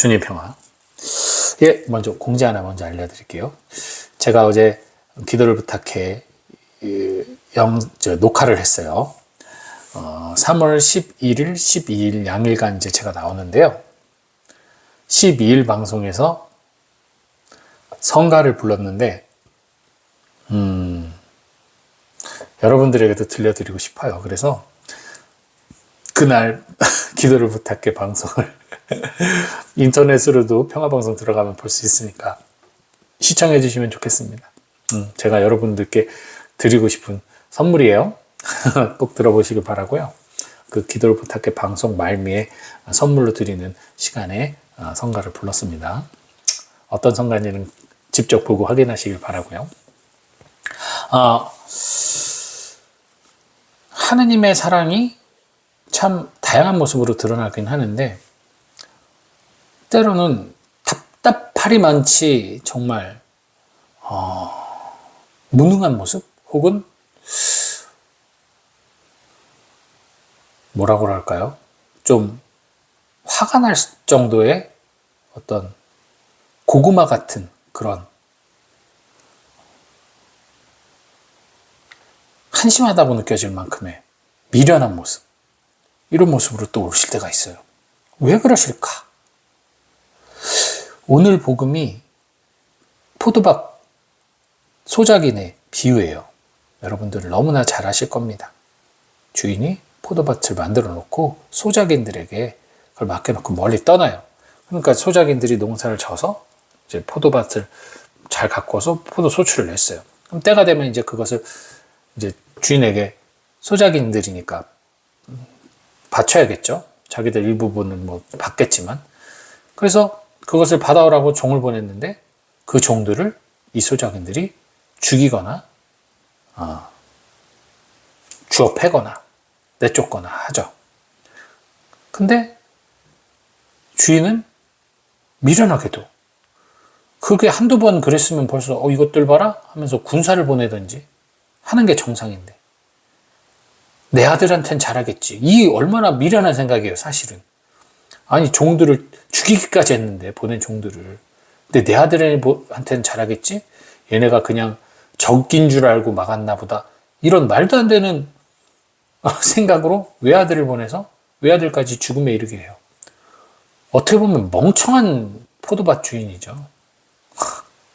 주님 평화. 예, 먼저 공지 하나 먼저 알려드릴게요. 제가 어제 기도를 부탁해 녹화를 했어요. 3월 11일, 12일 양일간 이제 제가 나오는데요. 12일 방송에서 성가를 불렀는데 여러분들에게도 들려드리고 싶어요. 그래서 그날 기도를 부탁해 방송을 인터넷으로도 평화방송 들어가면 볼 수 있으니까 시청해 주시면 좋겠습니다. 제가 여러분들께 드리고 싶은 선물이에요. 꼭 들어보시길 바라고요. 그 기도를 부탁해 방송 말미에 선물로 드리는 시간에 성가를 불렀습니다. 어떤 성가인지는 직접 보고 확인하시길 바라고요. 하느님의 사랑이 참 다양한 모습으로 드러나긴 하는데 때로는 답답하리 많지 정말 무능한 모습 혹은 뭐라고 할까요? 좀 화가 날 정도의 어떤 고구마 같은 그런 한심하다고 느껴질 만큼의 미련한 모습, 이런 모습으로 또 오실 때가 있어요. 왜 그러실까? 오늘 복음이 포도밭 소작인의 비유예요. 여러분들 너무나 잘 아실 겁니다. 주인이 포도밭을 만들어 놓고 소작인들에게 그걸 맡겨놓고 멀리 떠나요. 그러니까 소작인들이 농사를 져서 이제 포도밭을 잘 가꿔서 포도 소출을 냈어요. 그럼 때가 되면 이제 그것을 이제 주인에게 소작인들이니까 바쳐야겠죠. 자기들 일부분은 뭐 받겠지만. 그래서 그것을 받아오라고 종을 보냈는데 그 종들을 이 소작인들이 죽이거나 주워 패거나 내쫓거나 하죠. 근데 주인은 미련하게도 그게 한두 번 그랬으면 벌써 이것들 봐라 하면서 군사를 보내든지 하는 게 정상인데 내 아들한텐 잘하겠지. 이 얼마나 미련한 생각이에요, 사실은. 아니, 종들을 죽이기까지 했는데, 보낸 종들을. 근데 내 아들한테는 잘하겠지? 얘네가 그냥 적인 줄 알고 막았나 보다. 이런 말도 안 되는 생각으로 외아들을 보내서 외아들까지 죽음에 이르게 해요. 어떻게 보면 멍청한 포도밭 주인이죠.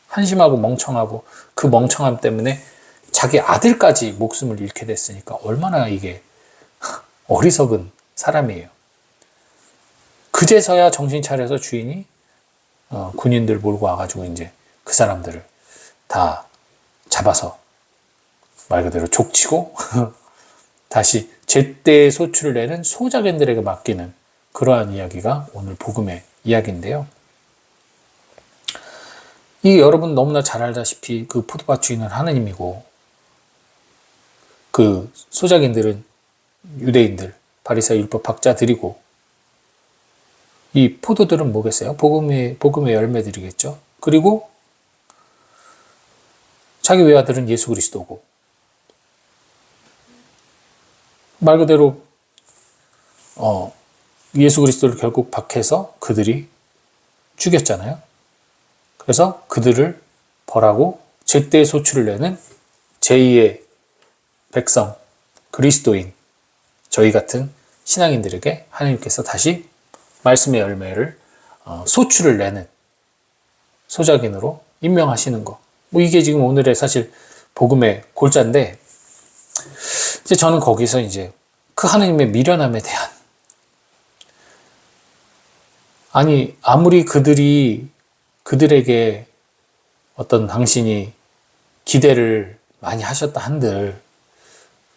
한심하고 멍청하고 그 멍청함 때문에 자기 아들까지 목숨을 잃게 됐으니까 얼마나 이게 어리석은 사람이에요. 그제서야 정신 차려서 주인이 군인들 몰고 와가지고 이제 그 사람들을 다 잡아서 말 그대로 족치고 다시 제때 소출을 내는 소작인들에게 맡기는 그러한 이야기가 오늘 복음의 이야기인데요. 이 여러분 너무나 잘 알다시피 그 포도밭 주인은 하느님이고 그 소작인들은 유대인들, 바리새인 율법 학자들이고 이 포도들은 뭐겠어요? 복음의 열매들이겠죠. 그리고 자기 외아들은 예수 그리스도고 말 그대로 예수 그리스도를 결국 박해서 그들이 죽였잖아요. 그래서 그들을 벌하고 제때 소출을 내는 제2의 백성, 그리스도인, 저희 같은 신앙인들에게 하나님께서 다시 말씀의 열매를 소출을 내는 소작인으로 임명하시는 거. 뭐 이게 지금 오늘의 사실 복음의 골자인데, 이제 저는 거기서 이제 그 하나님의 미련함에 대한, 아니 아무리 그들에게 어떤 당신이 기대를 많이 하셨다 한들,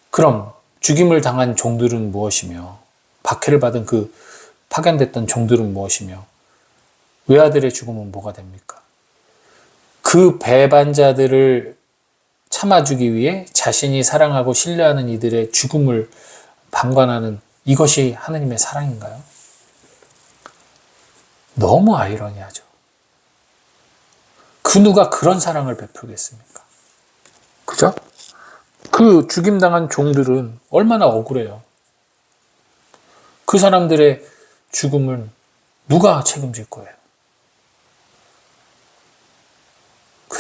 그럼 죽임을 당한 종들은 무엇이며 박해를 받은 그 파견됐던 종들은 무엇이며 외아들의 죽음은 뭐가 됩니까? 그 배반자들을 참아주기 위해 자신이 사랑하고 신뢰하는 이들의 죽음을 방관하는 이것이 하느님의 사랑인가요? 너무 아이러니하죠. 그 누가 그런 사랑을 베풀겠습니까? 그죠? 그 죽임당한 종들은 얼마나 억울해요. 그 사람들의 죽음을 누가 책임질 거예요?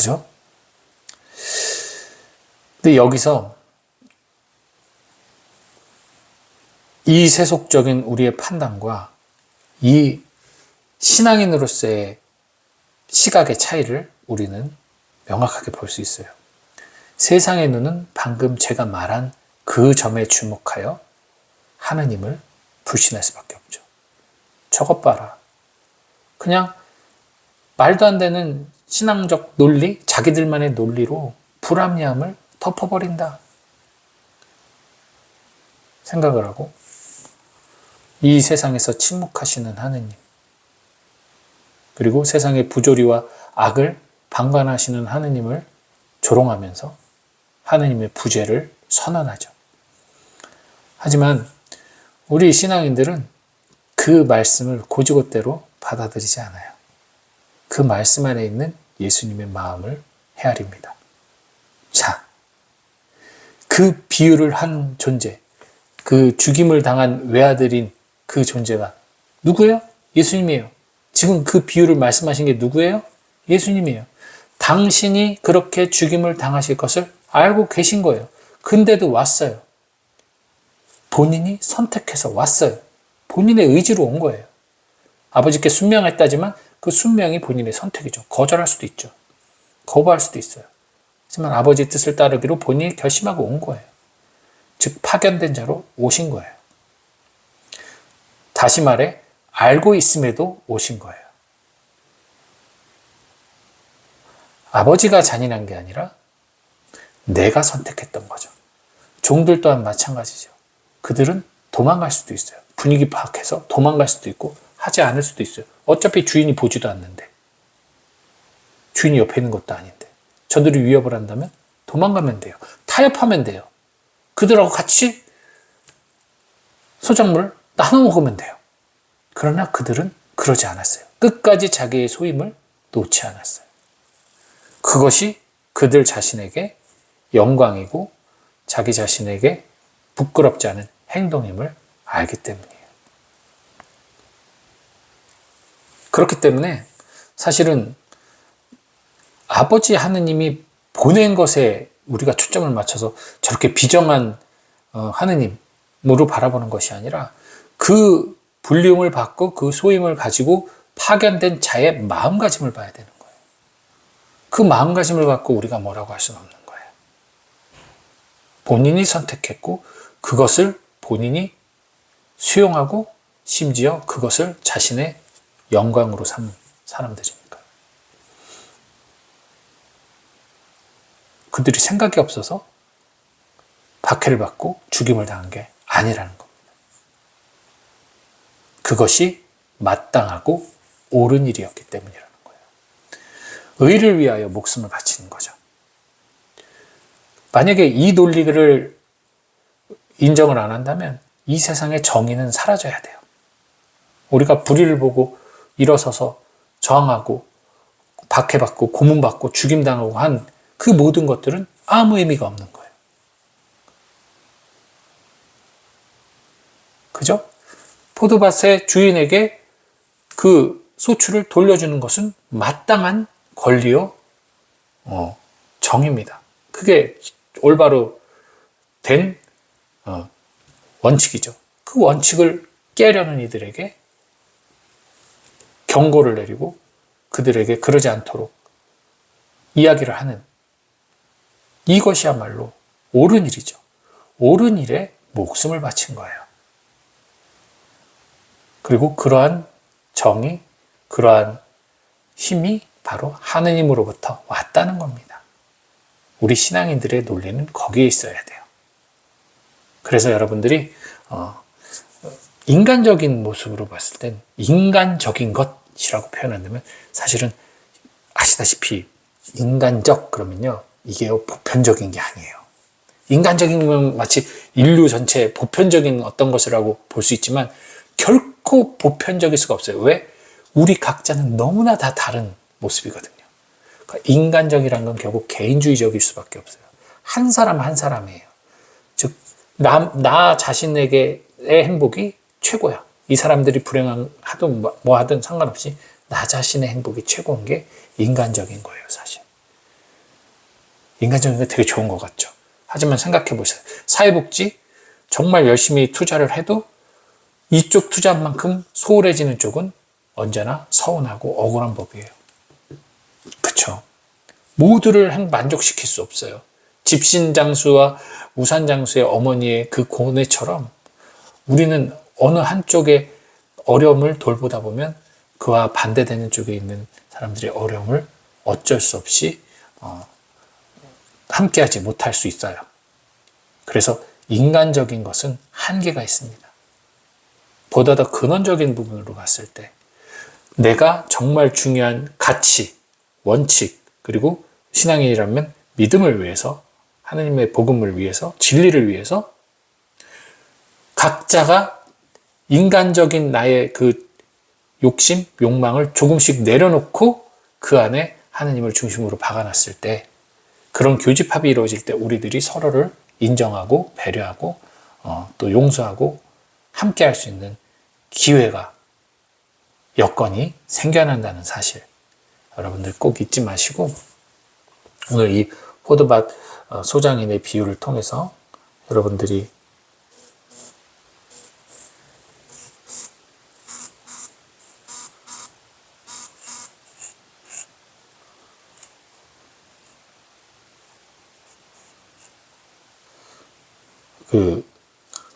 그죠? 근데 여기서 이 세속적인 우리의 판단과 이 신앙인으로서의 시각의 차이를 우리는 명확하게 볼 수 있어요. 세상의 눈은 방금 제가 말한 그 점에 주목하여 하느님을 불신할 수밖에 없죠. 저것 봐라. 그냥 말도 안 되는 신앙적 논리, 자기들만의 논리로 불합리함을 덮어버린다 생각을 하고, 이 세상에서 침묵하시는 하느님, 그리고 세상의 부조리와 악을 방관하시는 하느님을 조롱하면서 하느님의 부재를 선언하죠. 하지만 우리 신앙인들은 그 말씀을 고지고대로 받아들이지 않아요. 그 말씀 안에 있는 예수님의 마음을 헤아립니다. 자, 그 비유를 한 존재, 그 죽임을 당한 외아들인 그 존재가 누구예요? 예수님이에요. 지금 그 비유를 말씀하신 게 누구예요? 예수님이에요. 당신이 그렇게 죽임을 당하실 것을 알고 계신 거예요. 근데도 왔어요. 본인이 선택해서 왔어요. 본인의 의지로 온 거예요. 아버지께 순명했다지만 그 순명이 본인의 선택이죠. 거절할 수도 있죠. 거부할 수도 있어요. 하지만 아버지 뜻을 따르기로 본인이 결심하고 온 거예요. 즉 파견된 자로 오신 거예요. 다시 말해 알고 있음에도 오신 거예요. 아버지가 잔인한 게 아니라 내가 선택했던 거죠. 종들 또한 마찬가지죠. 그들은 도망갈 수도 있어요. 분위기 파악해서 도망갈 수도 있고 하지 않을 수도 있어요. 어차피 주인이 보지도 않는데, 주인이 옆에 있는 것도 아닌데, 저들이 위협을 한다면 도망가면 돼요. 타협하면 돼요. 그들하고 같이 소작물을 나눠 먹으면 돼요. 그러나 그들은 그러지 않았어요. 끝까지 자기의 소임을 놓지 않았어요. 그것이 그들 자신에게 영광이고 자기 자신에게 부끄럽지 않은 행동임을 알기 때문이에요. 그렇기 때문에 사실은 아버지 하느님이 보낸 것에 우리가 초점을 맞춰서 저렇게 비정한 하느님으로 바라보는 것이 아니라 그 불리움을 받고 그 소임을 가지고 파견된 자의 마음가짐을 봐야 되는 거예요. 그 마음가짐을 갖고 우리가 뭐라고 할 수는 없는 거예요. 본인이 선택했고 그것을 본인이 수용하고 심지어 그것을 자신의 영광으로 삼은 사람들이니까. 그들이 생각이 없어서 박해를 받고 죽임을 당한 게 아니라는 겁니다. 그것이 마땅하고 옳은 일이었기 때문이라는 거예요. 의를 위하여 목숨을 바치는 거죠. 만약에 이 논리를 인정을 안 한다면 이 세상의 정의는 사라져야 돼요. 우리가 불의를 보고 일어서서 저항하고 박해받고 고문받고 죽임당하고 한 그 모든 것들은 아무 의미가 없는 거예요. 그죠? 포도밭의 주인에게 그 소출을 돌려주는 것은 마땅한 권리요, 정입니다. 그게 올바로 된 원칙이죠. 그 원칙을 깨려는 이들에게 경고를 내리고 그들에게 그러지 않도록 이야기를 하는 이것이야말로 옳은 일이죠. 옳은 일에 목숨을 바친 거예요. 그리고 그러한 정의, 그러한 힘이 바로 하느님으로부터 왔다는 겁니다. 우리 신앙인들의 논리는 거기에 있어야 돼요. 그래서 여러분들이 인간적인 모습으로 봤을 땐 인간적인 것이라고 표현한다면 사실은 아시다시피 인간적 그러면요 이게 보편적인 게 아니에요. 인간적인 건 마치 인류 전체 보편적인 어떤 것이라고 볼 수 있지만 결코 보편적일 수가 없어요. 왜? 우리 각자는 너무나 다 다른 모습이거든요. 그러니까 인간적이라는 건 결국 개인주의적일 수밖에 없어요. 한 사람 한 사람이에요. 즉 나 자신에게의 행복이 최고야. 이 사람들이 불행하든 뭐 하든 상관없이 나 자신의 행복이 최고인 게 인간적인 거예요, 사실. 인간적인 게 되게 좋은 것 같죠. 하지만 생각해 보세요. 사회복지 정말 열심히 투자를 해도 이쪽 투자한 만큼 소홀해지는 쪽은 언제나 서운하고 억울한 법이에요. 그쵸? 모두를 만족시킬 수 없어요. 집신장수와 우산장수의 어머니의 그 고뇌처럼 우리는 어느 한쪽의 어려움을 돌보다 보면 그와 반대되는 쪽에 있는 사람들의 어려움을 어쩔 수 없이 함께하지 못할 수 있어요. 그래서 인간적인 것은 한계가 있습니다. 보다 더 근원적인 부분으로 갔을 때 내가 정말 중요한 가치, 원칙, 그리고 신앙인이라면 믿음을 위해서, 하나님의 복음을 위해서, 진리를 위해서 각자가 인간적인 나의 그 욕심, 욕망을 조금씩 내려놓고 그 안에 하나님을 중심으로 박아놨을 때 그런 교집합이 이루어질 때 우리들이 서로를 인정하고 배려하고 또 용서하고 함께 할 수 있는 기회가, 여건이 생겨난다는 사실 여러분들 꼭 잊지 마시고 오늘 이 포도밭 소장인의 비유를 통해서 여러분들이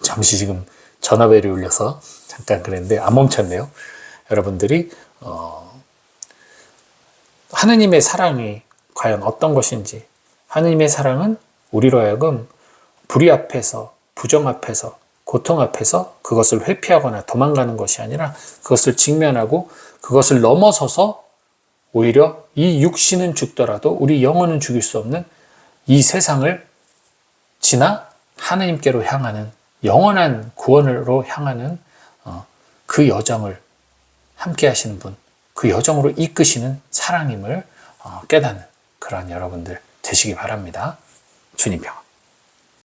잠시 지금 전화벨이 울려서 잠깐 그랬는데 안 멈췄네요. 여러분들이 하느님의 사랑이 과연 어떤 것인지, 하느님의 사랑은 우리로 하여금 불의 앞에서, 부정 앞에서, 고통 앞에서 그것을 회피하거나 도망가는 것이 아니라 그것을 직면하고 그것을 넘어서서 오히려 이 육신은 죽더라도 우리 영혼은 죽일 수 없는 이 세상을 지나 하느님께로 향하는 영원한 구원으로 향하는 그 여정을 함께 하시는 분, 그 여정으로 이끄시는 사랑임을 깨닫는 그러한 여러분들 되시기 바랍니다. 주님 평안.